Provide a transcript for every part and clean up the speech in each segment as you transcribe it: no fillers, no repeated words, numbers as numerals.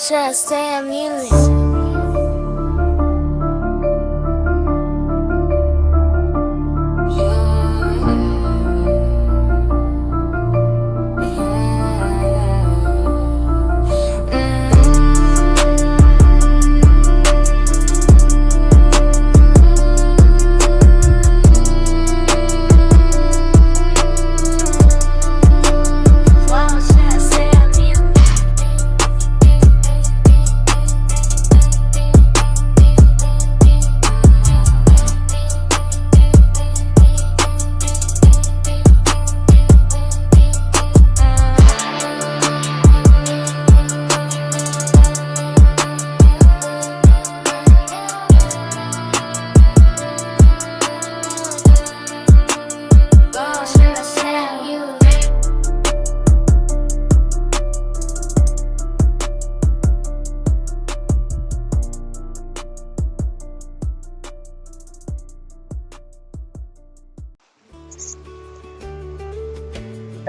Just damn music.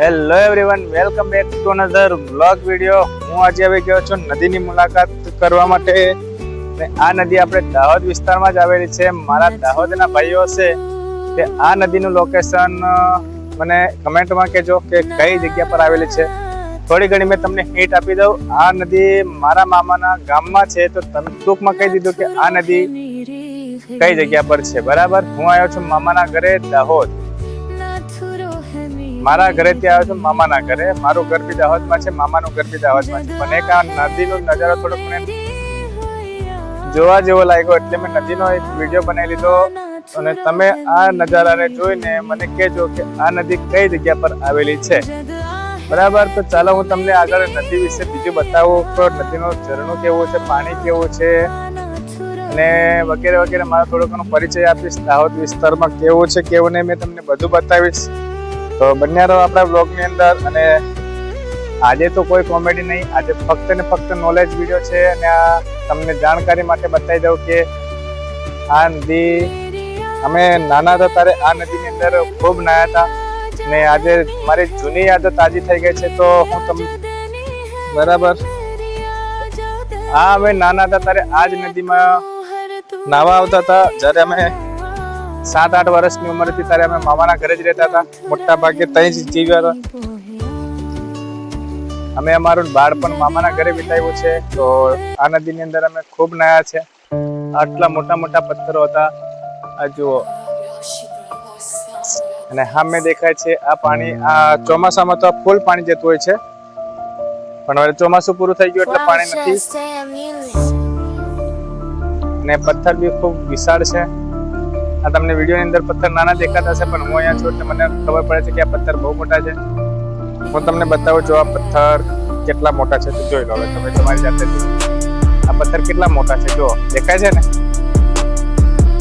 Hello everyone, welcome back to another vlog video. હું આજે આવી ગયો છું નદીની મુલાકાત કરવા માટે. આ નદી આપણે દાહોદ વિસ્તારમાં જ આવેલી છે. મારા દાહોદના ભાઈઓ છે કે આ નદીનું લોકેશન મને કમેન્ટમાં કહેજો કે કઈ જગ્યા પર આવેલી છે. થોડી ઘણી મેં તમને હિન્ટ આપી દઉં. આ નદી મારા મામાના ગામમાં છે, તો તમે ટૂંકમાં કહી દીધું કે આ નદી કઈ જગ્યા પર છે. બરાબર, હું આવ્યો છું મામાના ઘરે દાહોદ. મારા ઘરેથી આવ્યો છું મામાના ઘરે. મારું ઘર બી દાહોદમાં છે, મામાનું ઘર બી દાહોદમાં છે. મને આ નદીનો નજારો થોડોક મને જોવા જેવો લાગ્યો, એટલે મેં નદીનો એક વિડીયો બનાવી લીધો. અને તમે આ નજારાને જોઈને મને કહેજો કે આ નદી કઈ જગ્યા પર આવેલી છે. બરાબર, તો ચાલો હું તમને આગળ નદી વિશે બીજું બતાવું. તો નદીનું ઝરણું કેવું છે, પાણી કેવું છે અને વગેરે વગેરે મારો થોડો ઘણો પરિચય આપીશ. દાહોદ વિસ્તારમાં કેવું છે કેવું નહીં મેં તમને બધું બતાવીશ. તો બન્યા રહો આપણા બ્લોગની અંદર. અને આજે તો કોઈ કોમેડી નહીં, આજે ફક્ત ને ફક્ત નોલેજ વિડીયો છે. અને આ તમને જાણકારી માટે બતાવી દઉં કે આ નદી અમે નાના હતા ત્યારે આ નદીની અંદર ખૂબ નાહ્યા હતા. ને આજે મારી જૂની યાદો તાજી થઈ ગઈ છે. તો હું તમને બરાબર અમે નાના હતા ત્યારે આ જ નદીમાં નાહવા આવતા હતા. જ્યારે અમે 7-8 વર્ષની ઉંમર હતી ત્યારે અમે મામાના ઘરે જ રહેતા હતા. મોટા ભાગે ત્યાં જ જીવ્યા હતા. અમે અમારું બાળપણ મામાના ઘરે વિતાવ્યું છે. તો આ નદીની અંદર અમે ખૂબ નાહ્યા છે. આટલા મોટા મોટા પથ્થરો હતા, આ જુઓ. અને સામે દેખાય છે આ પાણી. આ ચોમાસામાં તો ફૂલ પાણી જતું હોય છે, પણ હવે ચોમાસું પૂરું થઈ ગયું એટલે પાણી નથી. અને પથ્થર બી ખૂબ વિશાળ છે. આ તમને વિડીયોની અંદર પથ્થર નાના દેખાતા હશે, પણ હું અહીંયા છું એટલે મને ખબર પડે છે કે આ પથ્થર બહુ મોટા છે. હું તમને બતાવું છું આ પથ્થર કેટલા મોટા છે. તો જોઈ લો હવે તમે તમારી જાતે. આ પથ્થર કેટલા મોટા છે, જો દેખાય છે ને.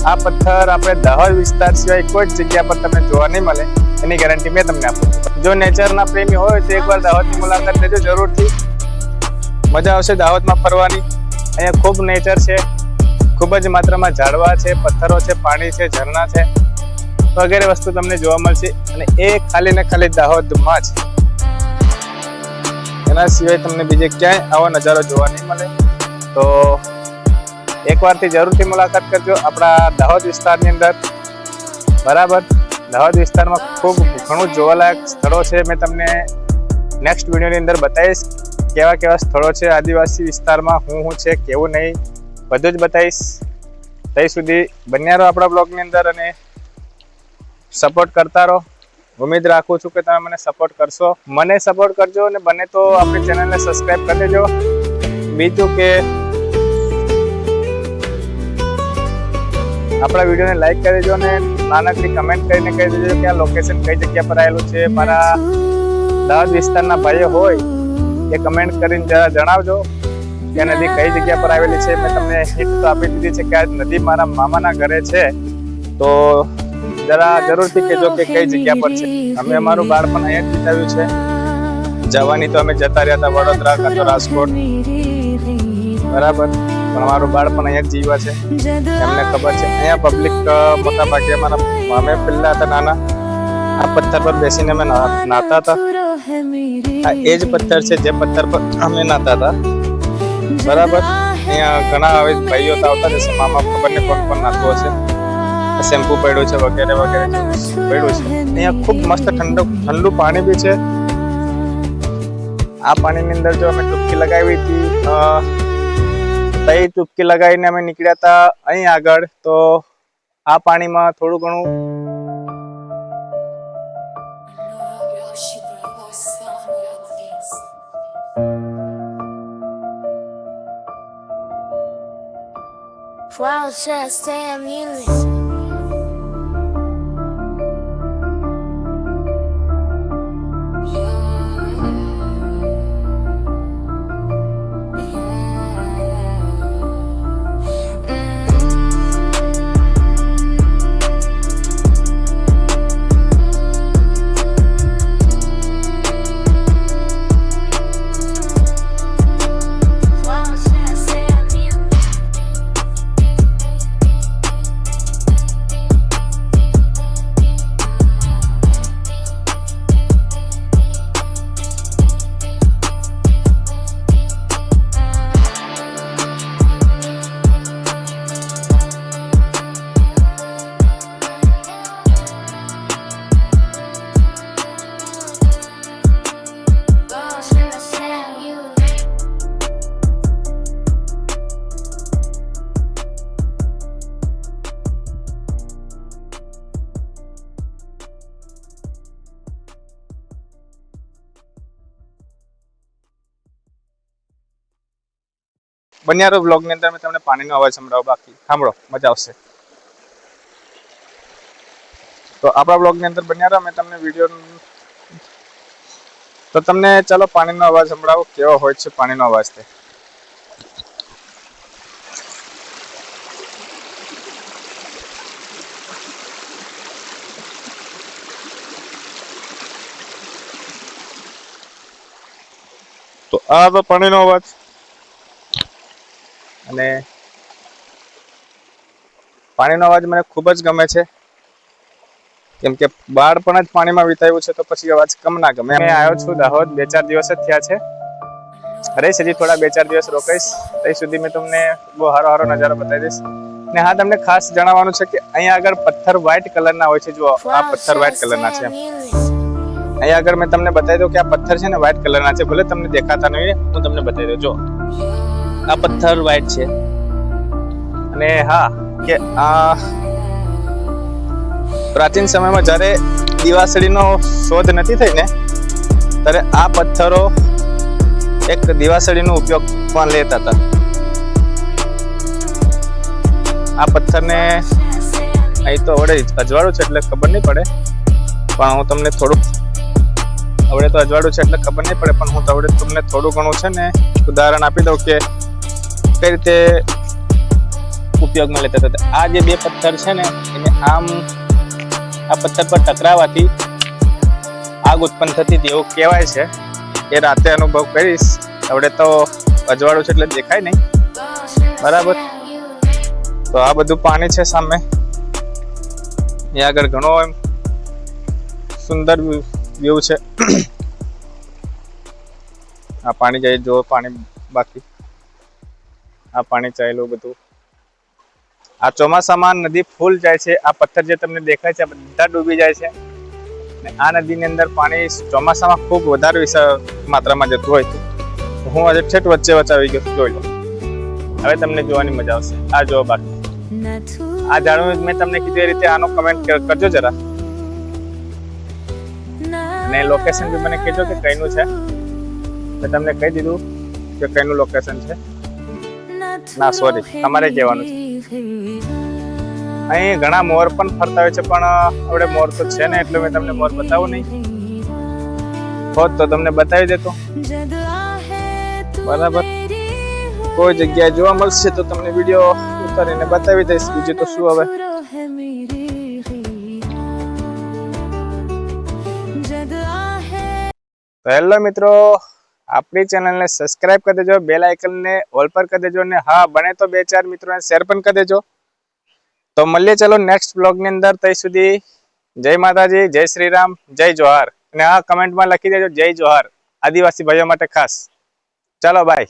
આ પથ્થર આપણે દાહોદ વિસ્તાર સિવાય કોઈ જ જગ્યા પર તમને જોવા નહીં મળે, એની ગેરંટી મેં તમને આપું. જો નેચરના પ્રેમી હોય તો એકવાર દાહોદની મુલાકાત લેજો જરૂરથી. મજા આવશે દાહોદમાં ફરવાની. અહીંયા ખૂબ નેચર છે, ખૂબ જ માત્રામાં ઝાડવા છે, પથ્થરો છે, પાણી છે, ઝરણા છે, વગેરે વસ્તુ તમને જોવા મળશે. અને એ ખાલી ને ખાલી દાહોદમાં જ, એના સિવાય તમને બીજે ક્યાંય આવો નજારો જોવા નહીં મળે. તો એકવારથી જરૂરથી મુલાકાત કરજો આપણા દાહોદ વિસ્તારની અંદર. બરાબર, દાહોદ વિસ્તારમાં ખૂબ ઘણું જોવાલાયક સ્થળો છે. મેં તમને નેક્સ્ટ વિડીયોની અંદર બતાવીશ કેવા કેવા સ્થળો છે આદિવાસી વિસ્તારમાં, શું છે કેવું નહીં, બધું જ બતાવીશ. ત્યાં સુધી બન્યા રહો આપણા બ્લોગની અંદર અને સપોર્ટ કરતા રહો. ઉમ્મીદ રાખું છું કે તમે મને સપોર્ટ કરશો. મને સપોર્ટ કરજો અને બને તો આપણી ચેનલને સબસ્ક્રાઈબ કરી દેજો. બીજું કે આપણા વિડીયોને લાઈક કરી દેજો અને નાનકડી કમેન્ટ કરીને કહી દેજો કે આ લોકેશન કઈ જગ્યા પર આવેલું છે. મારા દાહોદ વિસ્તારના ભાઈઓ હોય એ કમેન્ટ કરીને જરા જણાવજો કે નદી કઈ જગ્યા પર આવેલી છે. મેં તમને હિન્ટ તો આપી દીધી છે કે આ નદી મારા મામાના ઘરે છે, તો જરા જરૂરથી કહેજો કે કઈ જગ્યા પર છે. અમે અમારું બાળપણ અહીંયા જ વિતાવ્યું છે. જવાની તો અમે જતા રહ્યા હતા વડોદરા કાં તો રાજકોટ. બરાબર, પણ અમારું બાળપણ અહીંયા જ જીવા છે, એમને ખબર છે. અહીંયા પબ્લિક મોટા ભાગે અમારા અમે પહેલા હતા નાના, આ પથ્થર પર બેસીને અમે નાતા હતા. આ એ જ પથ્થર છે જે પથ્થર પર અમે નાતા હતા. બરાબર. અહીંયા ઘણા હવે ભાઈઓ તો આવતા જશે, મામા ખબર ને કોણ નાતું હશે, શેમ્પુ પડ્યું છે વગેરે વગેરે પડ્યું છે. અહીંયા ખૂબ મસ્ત ઠંડુ પાણી બી છે. આ પાણીની અંદર જો અમે ડૂબકી લગાવી હતી, ડૂબકી લગાવીને અમે નીકળ્યા હતા અહીં આગળ. તો આ પાણીમાં થોડું ઘણું Wow, just damn music. બન્યા રહો બ્લોગ ની અંદર. મેં તમને પાણીનો અવાજ સંભળાવો, બાકી સાંભળો, મજા આવશે. તો આપણા બ્લોગ ની અંદર બન્યા રહો. મેં તમને વિડીયો તો તમને ચાલો પાણીનો અવાજ સંભળાવો, કેવો હોય છે પાણીનો અવાજ તે. તો આ તો પાણીનો અવાજ. અને પાણીનો અવાજ મને ખૂબ જ ગમે છે, કેમ કે બાળપણ જ પાણીમાં વિતાવ્યું છે, તો પછી અવાજ કમ ના ગમે. મેં આવ્યો છું દાહોદ, 2-4 દિવસ જ થયા છે. રહીશ હજી થોડા 2-4 દિવસ રોકાઈશ. ત્યાં સુધી મેં તમને બહુ સારો નજારો બતાવી દઈશ. ને હા, તમને ખાસ જણાવવાનું છે કે અહીંયા આગળ પથ્થર વ્હાઈટ કલરના હોય છે. જો આ પથ્થર વ્હાઈટ કલરના છે. અહીંયા આગળ મેં તમને બતાવી દઉં કે આ પથ્થર છે ને વ્હાઈટ કલરના છે. ભલે તમને દેખાતા નહીં, હું તમને બતાવી દઉં. જો આ પથ્થર વ્હાઈટ છે. અને હા, કે આ પ્રાચીન સમયમાં જ્યારે દિવાસળીનો શોધ નથી થઈ ને, ત્યારે આ પથ્થરો એક દિવાસળીનો ઉપયોગ પણ લેતા હતા. આ પથ્થરને અહીં તો વડે અજવાળું છે એટલે ખબર નહીં પડે, પણ હું તમને થોડુંક હવે તો અજવાળું છે એટલે ખબર નહીં પડે, પણ હું તમને થોડું ઘણું છે ને ઉદાહરણ આપી દઉં કે કઈ રીતે ઉપયોગમાં લેતા હતા. આ જે બે પથ્થર છે ને, એને આમ આ પથ્થર પર ટકરાવાથી આગ ઉત્પન્ન થતી હતી એવું કહેવાય છે. એ રાતે અનુભવ કરીશ. હવે તો અજવાળું છે એટલે દેખાય નહીં, બરાબર. તો આ બધું પાણી છે સામે. એ આગળ ઘણો એમ સુંદર વ્યૂ છે. આ પાણી જાય, જો પાણી બાકી આ પાણી ચાલ્યું બધું. આ ચોમાસામાં નદી ફૂલ જાય છે. આ પથ્થર જે તમને દેખાય છે બધા ડૂબી જાય છે. અને આ નદીની અંદર પાણી ચોમાસામાં ખૂબ વધારે માત્રામાં જતું હોય. હું આજે ઠેઠ વચ્ચે આવી ગયો, જોઈ લો. હવે તમને જોવાની મજા આવશે. આ જો બાકી આ જાણવું મેં તમને કીધું એ રીતે આનો કમેન્ટ કરજો જરા. ને લોકેશન બી મને કહેજો કે કઈનું છે. મેં તમને કહી દીધું કે કઈનું લોકેશન છે. ના સોરી, તમારે કહેવાનું છે. અહીં ઘણા મોર પણ ફરતા હોય છે, પણ આપણે મોર તો છે ને એટલે મેં તમને મોર બતાવું નહીં. હોત તો તમને બતાવી દેતો, બરાબર. કોઈ જગ્યાએ જોવા મળશે તો તમને વિડીયો ઉતારીને બતાવી દઈશ. બીજું તો શું હવે. હેલો મિત્રો, આપણી ચેનલને સબસ્ક્રાઇબ કરી દેજો, બેલ આઇકનને ઓલ પર કરી દેજો, અને હા બને તો 2-4 મિત્રોને શેર પણ કરી દેજો. તો મળીએ ચલો નેક્સ્ટ બ્લોગની અંદર. ત્યાં સુધી જય માતાજી, જય શ્રી રામ, જય જોહાર. અને હા, કમેન્ટમાં લખી દેજો જય જોહાર, આદિવાસી ભાઈઓ માટે ખાસ. ચાલો બાય.